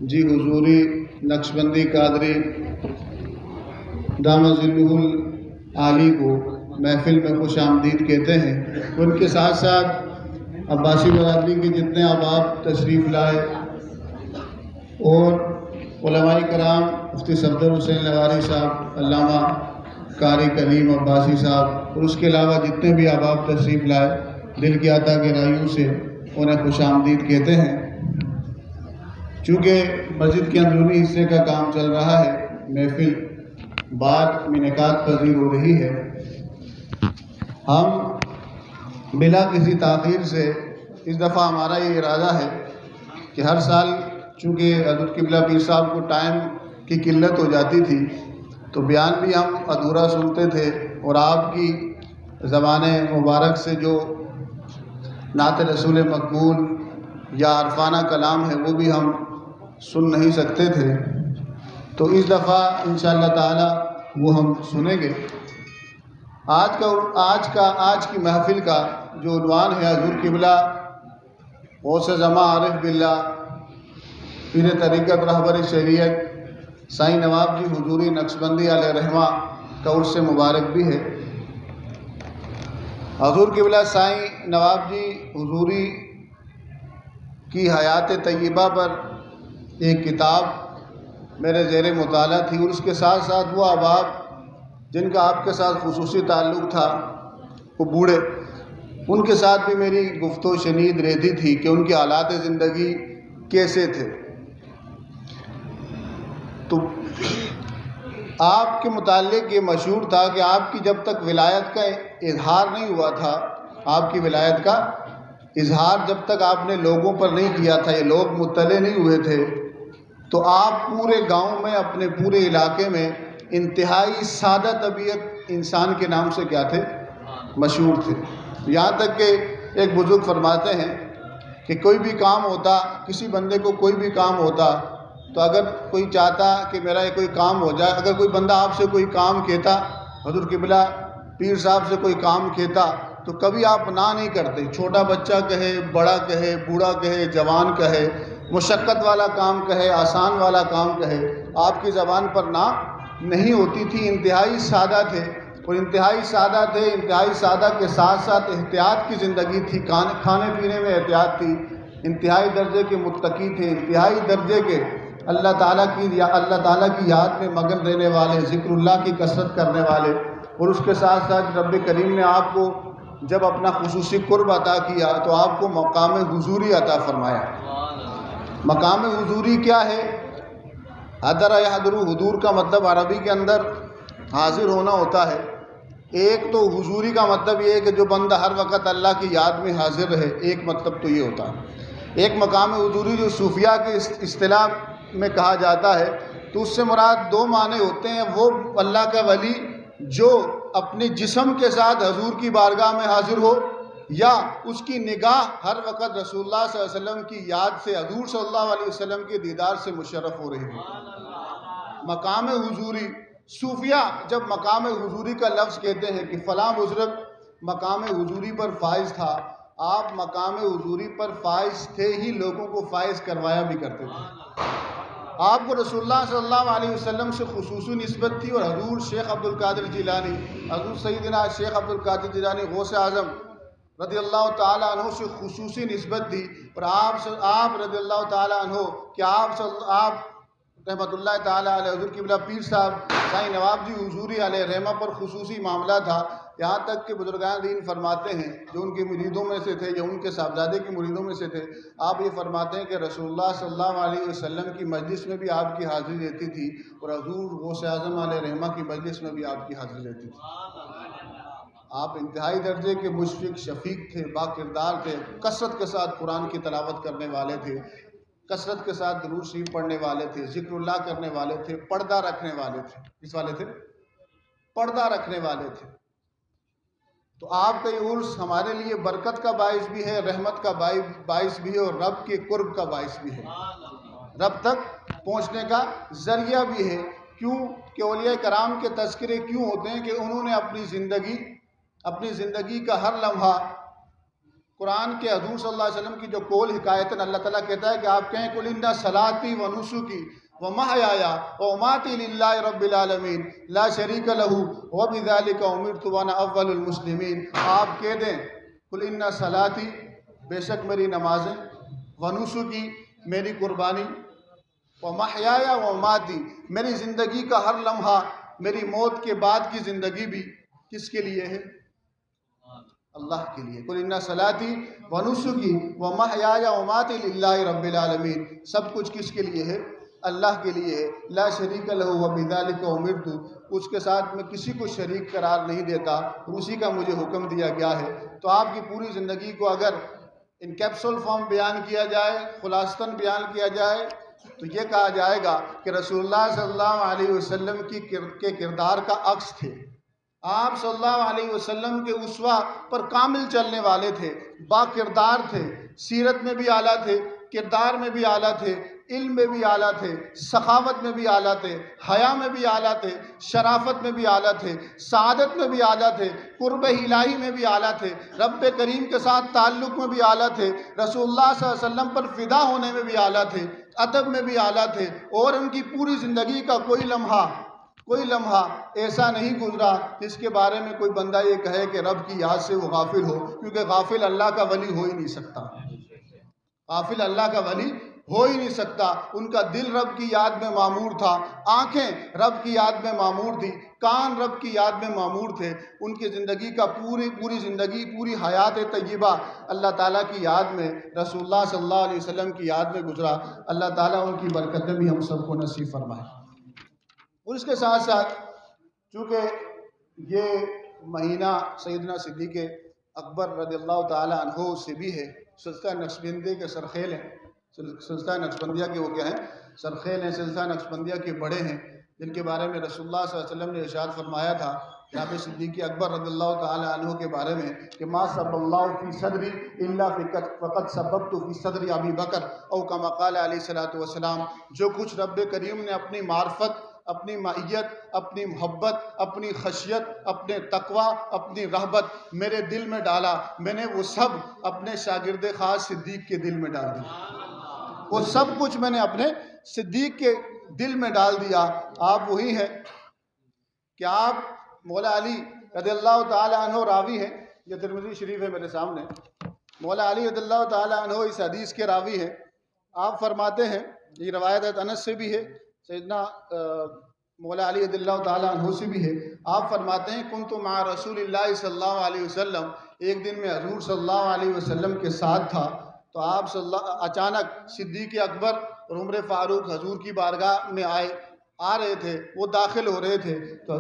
جی حضوری نقشبندی قادری دامت ظلہ العالی کو محفل میں خوش آمدید کہتے ہیں۔ ان کے ساتھ ساتھ عباسی برادری کے جتنے احباب تشریف لائے اور علماء کرام مفتی صفدر حسین لغاری صاحب، علامہ قاری کلیم عباسی صاحب اور اس کے علاوہ جتنے بھی احباب تشریف لائے، دل کی عطا گہرائیوں سے انہیں خوش آمدید کہتے ہیں۔ چونکہ مسجد کے اندرونی حصے کا کام چل رہا ہے، محفل بعد میں انعقاد پذیر ہو رہی ہے، ہم بلا کسی تاخیر سے اس دفعہ ہمارا یہ ارادہ ہے کہ ہر سال چونکہ حضرت قبلہ پیر صاحب کو ٹائم کی قلت ہو جاتی تھی تو بیان بھی ہم ادھورا سنتے تھے، اور آپ کی زبان مبارک سے جو نعت رسول مقبول یا عرفانہ کلام ہے وہ بھی ہم سن نہیں سکتے تھے، تو اس دفعہ انشاءاللہ تعالی وہ ہم سنیں گے۔ آج کی محفل کا جو عنوان ہے حضور قبلہ غوث زماں عارف باللہ پیر طریقت رہبر شریعت سائیں نواب جی حضوری نقشبندی علیہ رحمہ کا عرس مبارک بھی ہے۔ حضور قبلہ سائیں نواب جی حضوری کی حیات طیبہ پر ایک کتاب میرے زیر مطالعہ تھی، اور اس کے ساتھ ساتھ وہ احباب جن کا آپ کے ساتھ خصوصی تعلق تھا، وہ بوڑھے، ان کے ساتھ بھی میری گفت و شنید رہتی تھی کہ ان کے حالات زندگی کیسے تھے۔ تو آپ کے متعلق یہ مشہور تھا کہ آپ کی جب تک ولایت کا اظہار نہیں ہوا تھا، آپ کی ولایت کا اظہار جب تک آپ نے لوگوں پر نہیں کیا تھا، یہ لوگ مطلع نہیں ہوئے تھے، تو آپ پورے گاؤں میں، اپنے پورے علاقے میں انتہائی سادہ طبیعت انسان کے نام سے کیا تھے؟ مشہور تھے۔ یہاں تک کہ ایک بزرگ فرماتے ہیں کہ کوئی بھی کام ہوتا، کسی بندے کو کوئی بھی کام ہوتا، تو اگر کوئی چاہتا کہ میرا یہ کوئی کام ہو جائے، اگر کوئی بندہ آپ سے کوئی کام کہتا، حضور قبلہ پیر صاحب سے کوئی کام کہتا، تو کبھی آپ نہ نہیں کرتے، چھوٹا بچہ کہے، بڑا کہے، بوڑھا کہے، جوان کہے، مشقت والا کام کہے، آسان والا کام کہے، آپ کی زبان پر نہ نہیں ہوتی تھی۔ انتہائی سادہ تھے، اور انتہائی سادہ کے ساتھ ساتھ احتیاط کی زندگی تھی، کھانے پینے میں احتیاط تھی، انتہائی درجے کے متقی تھے، انتہائی درجے کے اللہ تعالیٰ کی یاد میں مگن رہنے والے، ذکر اللہ کی کثرت کرنے والے، اور اس کے ساتھ ساتھ رب کریم نے آپ کو جب اپنا خصوصی قرب عطا کیا تو آپ کو مقام حضوری عطا فرمایا۔ مقام حضوری کیا ہے؟ حضر یحضر، حضور کا مطلب عربی کے اندر حاضر ہونا ہوتا ہے۔ ایک تو حضوری کا مطلب یہ ہے کہ جو بندہ ہر وقت اللہ کی یاد میں حاضر رہے، ایک مطلب تو یہ ہوتا ہے۔ ایک مقام حضوری جو صوفیاء کے اصطلاح میں کہا جاتا ہے، تو اس سے مراد دو معنی ہوتے ہیں۔ وہ اللہ کا ولی جو اپنے جسم کے ساتھ حضور کی بارگاہ میں حاضر ہو، یا اس کی نگاہ ہر وقت رسول اللہ صلی اللہ علیہ وسلم کی یاد سے، حضور صلی اللہ علیہ وسلم کے دیدار سے مشرف ہو رہی ہو۔ مقام حضوری، صوفیہ جب مقام حضوری کا لفظ کہتے ہیں کہ فلاں بزرگ مقام حضوری پر فائز تھا، آپ مقام حضوری پر فائز تھے ہی، لوگوں کو فائز کروایا بھی کرتے تھے۔ آپ کو رسول اللہ صلی اللہ علیہ وسلم سے خصوصی نسبت تھی، اور حضور شیخ عبد القادر جیلانی، حضور سیدنا شیخ عبد القادر جیلانی غوث اعظم رضی اللہ تعالیٰ عنہ سے خصوصی نسبت تھی، اور آپ رضی اللہ تعالیٰ عنہ کہ آپ رحمۃ اللہ تعالیٰ علیہ حضور قبلہ پیر صاحب سائیں نواب جی حضوری علیہ رحمہ پر خصوصی معاملہ تھا۔ یہاں تک کہ بزرگان دین فرماتے ہیں، جو ان کے مریدوں میں سے تھے یا ان کے صاحبزادے کے مریدوں میں سے تھے، آپ یہ فرماتے ہیں کہ رسول اللہ صلی اللہ علیہ وسلم کی مجلس میں بھی آپ کی حاضری رہتی تھی، اور حضور غوث اعظم علیہ رحمہ کی مجلس میں بھی آپ کی حاضری رہتی تھی۔ آپ انتہائی درجے کے مشفق، شفیق تھے، با کردار تھے، کثرت کے ساتھ قرآن کی تلاوت کرنے والے تھے، کثرت کے ساتھ درود شریف پڑھنے والے تھے، ذکر اللہ کرنے والے تھے، پردہ رکھنے والے تھے۔ کس والے تھے؟ پردہ رکھنے والے تھے۔ تو آپ کا یہ عرس ہمارے لیے برکت کا باعث بھی ہے، رحمت کا باعث بھی ہے، اور رب کے قرب کا باعث بھی ہے، رب تک پہنچنے کا ذریعہ بھی ہے۔ کیوں کہ اولیاء کرام کے تذکرے کیوں ہوتے ہیں؟ کہ انہوں نے اپنی زندگی کا ہر لمحہ قرآن کے حضور صلی اللہ علیہ وسلم کی جو قول حکایتاً اللہ تعالیٰ کہتا ہے کہ آپ کہیں قل ان صلاتی و نسکی و محیایا و مماتی للہ رب العالمین لا شریک لہ وبذالک امرت وانا اول المسلمین. آپ کہہ دیں قل ان صلاتی، بے شک میری نمازیں، و نسکی میری قربانی، و محیایا و مماتی میری زندگی کا ہر لمحہ، میری موت کے بعد کی زندگی بھی کس کے لیے ہے؟ اللہ کے لیے. قل ان صلاتی و نسکی و محیایا و مماتی للہ رب العالمین، سب کچھ کس کے لیے ہے؟ اللہ کے لیے ہے. لا شریک لہ وبذالک امرت، اس کے ساتھ میں کسی کو شریک قرار نہیں دیتا، اسی کا مجھے حکم دیا گیا ہے. تو آپ کی پوری زندگی کو اگر ان کیپسول فارم بیان کیا جائے، خلاصتاً بیان کیا جائے، تو یہ کہا جائے گا کہ رسول اللہ صلی اللہ علیہ وسلم کے کردار کا عکس تھے. آپ صلی اللہ علیہ وسلم کے اسوہ پر کامل چلنے والے تھے، با کردار تھے، سیرت میں بھی اعلیٰ تھے، کردار میں بھی اعلیٰ تھے، علم میں بھی اعلیٰ تھے، سخاوت میں بھی اعلیٰ تھے، حیا میں بھی اعلیٰ تھے، شرافت میں بھی اعلیٰ تھے، سعادت میں بھی اعلیٰ تھے، قرب الہی میں بھی اعلیٰ تھے، رب کریم کے ساتھ تعلق میں بھی اعلیٰ تھے، رسول اللہ صلی اللہ علیہ وسلم پر فدا ہونے میں بھی اعلیٰ تھے، ادب میں بھی اعلیٰ تھے. اور ان کی پوری زندگی کا کوئی لمحہ ایسا نہیں گزرا جس کے بارے میں کوئی بندہ یہ کہے کہ رب کی یاد سے وہ غافل ہو، کیونکہ غافل اللہ کا ولی ہو ہی نہیں سکتا. غافل اللہ کا ولی ہو ہی نہیں سکتا. ان کا دل رب کی یاد میں معمور تھا، آنکھیں رب کی یاد میں معمور تھی، کان رب کی یاد میں معمور تھے. ان کی زندگی کا پوری زندگی، پوری حیات طیبہ اللہ تعالیٰ کی یاد میں، رسول اللہ صلی اللہ علیہ وسلم کی یاد میں گزرا. اللہ تعالیٰ ان کی برکتیں بھی ہم سب کو نصیب فرمائے. اور اس کے ساتھ ساتھ چونکہ یہ مہینہ سیدنا صدیق اکبر رضی اللہ تعالیٰ عنہ سے بھی ہے، سلسلہ نقشبندیہ کے سرخیل ہیں، سلسلہ نقشبندیہ کے وہ کیا ہیں؟ سرخیل ہیں. سلسلہ نقشبندیہ کے بڑے ہیں، جن کے بارے میں رسول اللہ صلی اللہ علیہ وسلم نے ارشاد فرمایا تھا جناب صدیق اکبر رضی اللہ تعالیٰ عنہ کے بارے میں کہ ما صب اللہ فی صدری الا فقد سببت فی صدر ابی بکر او کما قال علیہ الصلوۃ والسلام. جو کچھ رب کریم نے اپنی معرفت، اپنی معیت، اپنی محبت، اپنی خشیت، اپنے تقوی، اپنی رہبت میرے دل میں ڈالا، میں نے وہ سب اپنے شاگرد خاص صدیق کے دل میں ڈال دیا. وہ سب کچھ میں نے اپنے صدیق کے دل میں ڈال دیا. آپ وہی ہیں کہ آپ مولا علی رضی اللہ تعالیٰ عنہ راوی ہیں. یہ ترمذی شریف ہے میرے سامنے. مولا علی رضی اللہ تعالیٰ عنہ اس حدیث کے راوی ہیں. آپ فرماتے ہیں، یہ روایت انس سے بھی ہے، سیدنا مولا علی رضی اللہ تعالیٰ عنہ سے بھی ہے. آپ فرماتے ہیں کنت مع رسول اللہ صلی اللہ علیہ وسلم، ایک دن میں حضور صلی اللہ علیہ وسلم کے ساتھ تھا. تو آپ اچانک صدیق اکبر اور عمر فاروق حضور کی بارگاہ میں آ رہے تھے، وہ داخل ہو رہے تھے. تو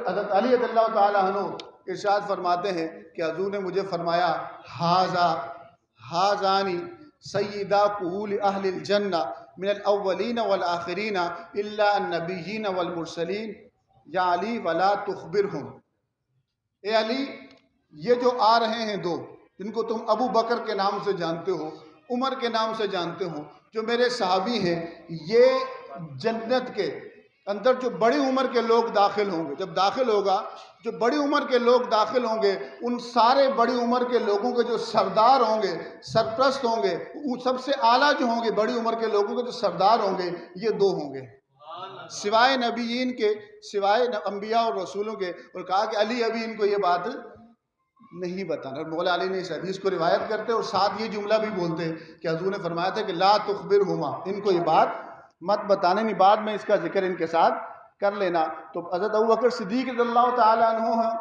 حضرت علی رضی اللہ تعالیٰ عنہ ارشاد فرماتے ہیں کہ حضور نے مجھے فرمایا ہاذانی سیدہ قبول اہل الجنہ من الاولین والآخرین الا النبیین والمرسلین یا علی ولا تخبرہم. اے علی، یہ جو آ رہے ہیں دو، جن کو تم ابو بکر کے نام سے جانتے ہو، عمر کے نام سے جانتے ہو، جو میرے صحابی ہیں، یہ جنت کے اندر جو بڑی عمر کے لوگ داخل ہوں گے، جب داخل ہوگا، جو بڑی عمر کے لوگ داخل ہوں گے، ان سارے بڑی عمر کے لوگوں کے جو سردار ہوں گے، سرپرست ہوں گے، وہ سب سے اعلیٰ جو ہوں گے، بڑی عمر کے لوگوں کے جو سردار ہوں گے، یہ دو ہوں گے، سوائے نبیین کے، سوائے انبیاء اور رسولوں کے. اور کہا کہ علی ابھی ان کو یہ بات نہیں بتانا. مولا علی نے اس حدیث کو روایت کرتے اور ساتھ یہ جملہ بھی بولتے کہ حضور نے فرمایا تھا کہ لا تخبرہما، ان کو یہ بات مت بتانے، نہیں بعد میں اس کا ذکر ان کے ساتھ کر لینا. تو حضرت ابوبکر صدیق رضی اللہ تعالیٰ عنہ ہیں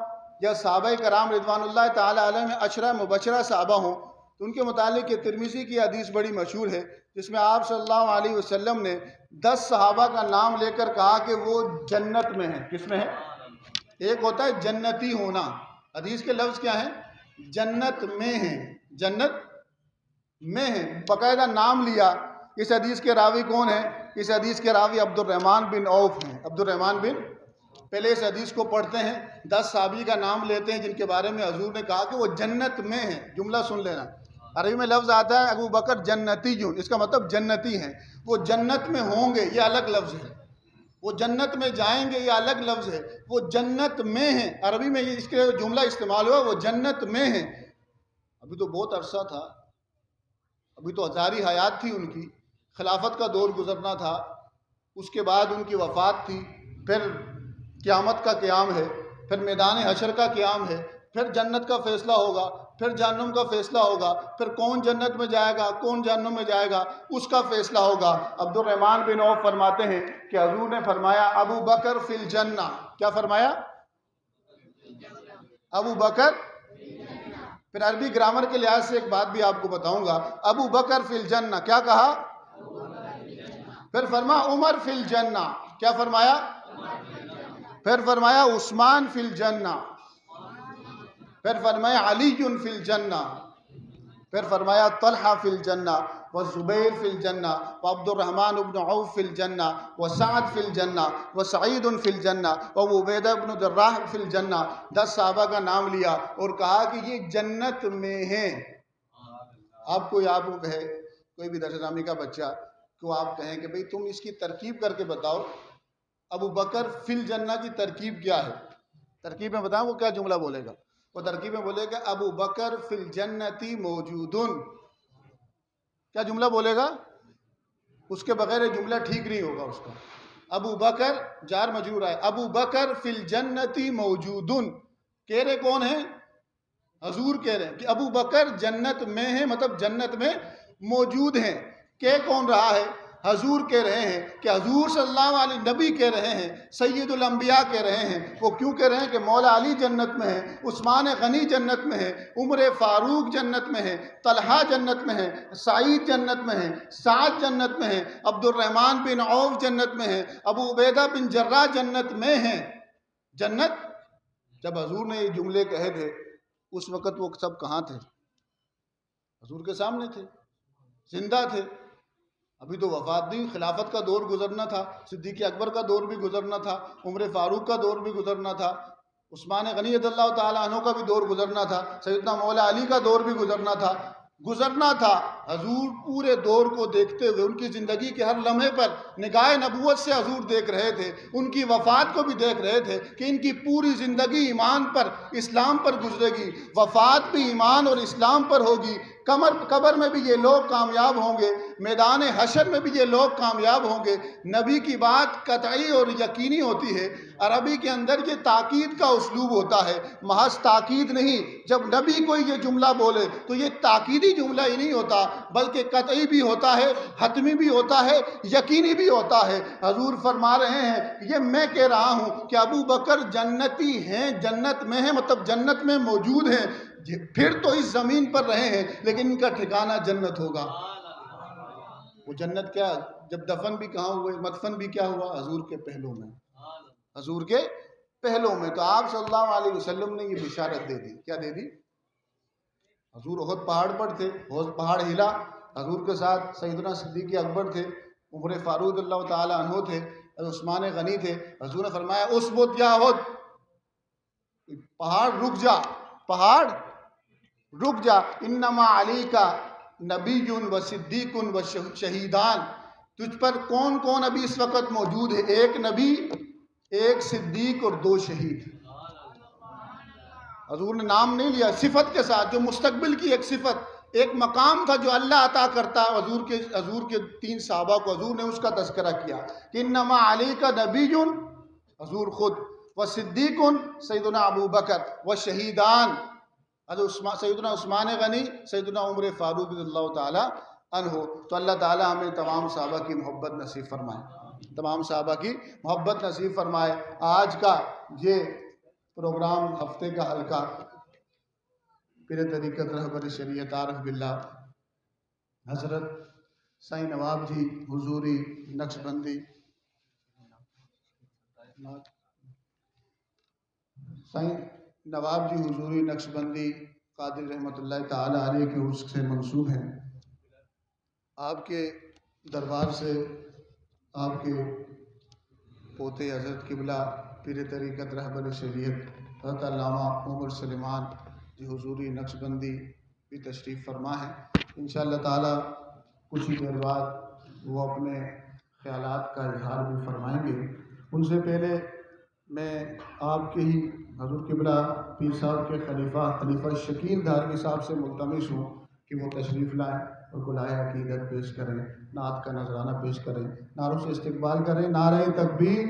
یا صحابہ کرام رضوان اللہ تعالیٰ علیہ میں عشرہ مبشرہ صحابہ ہوں، تو ان کے متعلق یہ ترمذی کی حدیث بڑی مشہور ہے، جس میں آپ صلی اللہ علیہ وسلم نے 10 صحابہ کا نام لے کر کہا کہ وہ جنت میں ہیں. کس میں ہے؟ ایک ہوتا ہے جنتی ہونا، حدیث کے لفظ کیا ہیں؟ جنت میں ہیں، جنت میں ہیں، باقاعدہ نام لیا. اس حدیث کے راوی کون ہیں؟ اس حدیث کے راوی عبد الرحمن بن عوف ہیں. عبد الرحمن بن، پہلے اس حدیث کو پڑھتے ہیں، 10 صحابی کا نام لیتے ہیں جن کے بارے میں حضور نے کہا کہ وہ جنت میں ہیں. جملہ سن لینا، عربی میں لفظ آتا ہے ابو بکر جنتی جون، اس کا مطلب جنتی ہیں، وہ جنت میں ہوں گے، یہ الگ لفظ ہے. وہ جنت میں جائیں گے، یہ الگ لفظ ہے. وہ جنت میں ہیں، عربی میں اس کے جملہ استعمال ہوا، وہ جنت میں ہیں. ابھی تو بہت عرصہ تھا، ابھی تو ہزاری حیات تھی ان کی، خلافت کا دور گزرنا تھا، اس کے بعد ان کی وفات تھی، پھر قیامت کا قیام ہے، پھر میدان حشر کا قیام ہے، پھر جنت کا فیصلہ ہوگا، پھر جہنم کا فیصلہ ہوگا، پھر کون جنت میں جائے گا کون جہنم میں جائے گا اس کا فیصلہ ہوگا۔ عبد الرحمن بن عوف فرماتے ہیں کہ حضور نے فرمایا ابو بکر فی الجنہ، کیا فرمایا؟ ابو بکر، پھر عربی گرامر کے لحاظ سے ایک بات بھی آپ کو بتاؤں گا، ابو بکر فی الجنہ کیا کہا؟ پھر فرمایا عمر فی الجنہ، کیا فرمایا؟ پھر فرمایا عثمان فی الجنہ، پھر فرمایا علی فی الجنہ، پھر فرمایا طلحہ فی الجنہ والزبیر فی الجنہ وعبد الرحمن بن عوف فی الجنہ وسعد فی الجنہ وسعید فی الجنہ وابو عبیدہ بن جراح فی الجنہ۔ 10 صحابہ کا نام لیا اور کہا کہ یہ جنت میں ہیں۔ آپ کو کہے کوئی بھی درس نامی کا بچہ کو آپ کہیں کہ بھئی تم اس کی ترکیب کر کے بتاؤ، ابو بکر فی الجنہ کی ترکیب کیا ہے؟ ترکیب میں بتاؤں وہ کیا جملہ بولے گا؟ وہ ترکیب میں بولے گا ابو بکر فی الجنتی موجودن، کیا جملہ بولے گا؟ اس کے بغیر یہ جملہ ٹھیک نہیں ہوگا اس کا۔ ابو بکر جار مجرور ہے، ابو بکر فی الجنتی موجودن، کہہ رہے کون ہیں؟ حضور کہہ رہے ہیں کہ ابو بکر جنت میں ہیں، مطلب جنت میں موجود ہیں۔ کہہ کون رہا ہے؟ حضور کہہ رہے ہیں کہ حضور صلی اللہ علیہ نبی کہہ رہے ہیں، سید الانبیاء کہہ رہے ہیں۔ وہ کیوں کہہ رہے ہیں کہ مولا علی جنت میں ہے، عثمان غنی جنت میں ہے، عمر فاروق جنت میں ہے، طلحہ جنت میں ہے، سعید جنت میں ہے، سعد جنت میں ہے، عبد الرحمن بن عوف جنت میں ہے، ابو عبیدہ بن جراح جنت میں ہیں۔ جنت، جب حضور نے یہ جملے کہے تھے اس وقت وہ سب کہاں تھے؟ حضور کے سامنے تھے، زندہ تھے، ابھی تو وفات نہیں، خلافت کا دور گزرنا تھا، صدیق اکبر کا دور بھی گزرنا تھا، عمر فاروق کا دور بھی گزرنا تھا، عثمان غنی رضی اللہ تعالیٰ عنہ کا بھی دور گزرنا تھا، سیدنا مولا علی کا دور بھی گزرنا تھا۔ حضور پورے دور کو دیکھتے ہوئے ان کی زندگی کے ہر لمحے پر نگاہ نبوت سے حضور دیکھ رہے تھے، ان کی وفات کو بھی دیکھ رہے تھے کہ ان کی پوری زندگی ایمان پر، اسلام پر گزرے گی، وفات بھی ایمان اور اسلام پر ہوگی، قبر میں بھی یہ لوگ کامیاب ہوں گے، میدان حشر میں بھی یہ لوگ کامیاب ہوں گے۔ نبی کی بات قطعی اور یقینی ہوتی ہے۔ عربی کے اندر یہ تاکید کا اسلوب ہوتا ہے، محض تاکید نہیں۔ جب نبی کوئی یہ جملہ بولے تو یہ تاکیدی جملہ ہی نہیں ہوتا، بلکہ قطعی بھی ہوتا ہے، حتمی بھی ہوتا ہے، یقینی بھی ہوتا ہے۔ حضور فرما رہے ہیں یہ میں کہہ رہا ہوں کہ ابو بکر جنتی ہیں، جنت میں ہیں، مطلب جنت میں موجود ہیں، پھر تو اس زمین پر رہے ہیں لیکن ان کا ٹھکانہ جنت ہوگا۔ وہ جنت کیا، جب دفن بھی کہاں ہوئے، مدفن بھی کیا ہوا؟ حضور کے پہلوں میں، حضور کے پہلوں میں۔ تو آپ صلی اللہ علیہ وسلم نے یہ بشارت دے دی، کیا دے دی؟ حضور احد پہاڑ پر تھے، احد پہاڑ ہلا، حضور کے ساتھ سیدنا صدیق اکبر تھے، عمر فاروق اللہ تعالیٰ عنہ تھے، عثمان غنی تھے۔ حضور نے فرمایا اسبت یا احد، پہاڑ رک جا، پہاڑ رک جا، انما علی کا نبی و صدیق و شہیدان، تجھ پر کون کون ابھی اس وقت موجود ہے؟ ایک نبی، ایک صدیق اور 2 شہید۔ حضور نے نام نہیں لیا، صفت کے ساتھ، جو مستقبل کی ایک صفت، ایک مقام تھا جو اللہ عطا کرتا ہے۔ حضور کے 3 صحابہ کو حضور نے اس کا تذکرہ کیا کہ انما علی کا نبی، حضور خود، و صدیق سیدنا ابو بکر، و شہیدان سیدنا عثمان غنی، سیدنا عمر فاروق رضی اللہ تعالی عنہ۔ تو اللہ تعالی ہمیں تمام صحابہ کی محبت نصیب فرمائے، تمام صحابہ کی محبت نصیب فرمائے۔ آج کا یہ پروگرام، ہفتے کا حلقہ، پیر طریقت رہبر شریعت عارف باللہ حضرت سائیں نواب جی حضوری نقشبندی، سائیں نواب جی حضوری نقشبندی قادری رحمۃ اللہ تعالی علیہ کے عرس سے منسوب ہیں۔ آپ کے دربار سے آپ کے پوتے حضرت قبلہ پیر طریقت رہبر شریعت حضرت علامہ عمر سلیمان جی حضوری نقشبندی بھی تشریف فرما ہے۔ انشاءاللہ تعالی کچھ ہی دیر بعد وہ اپنے خیالات کا اظہار بھی فرمائیں گے۔ ان سے پہلے میں آپ کے ہی حضور قبلہ پیر صاحب کے خلیفہ شکیل دھاروی صاحب سے ملتمس ہوں کہ وہ تشریف لائیں اور گلائے عقیدت پیش کریں، نعت کا نذرانہ پیش کریں، نعروں سے استقبال کریں، نعرہ تکبیر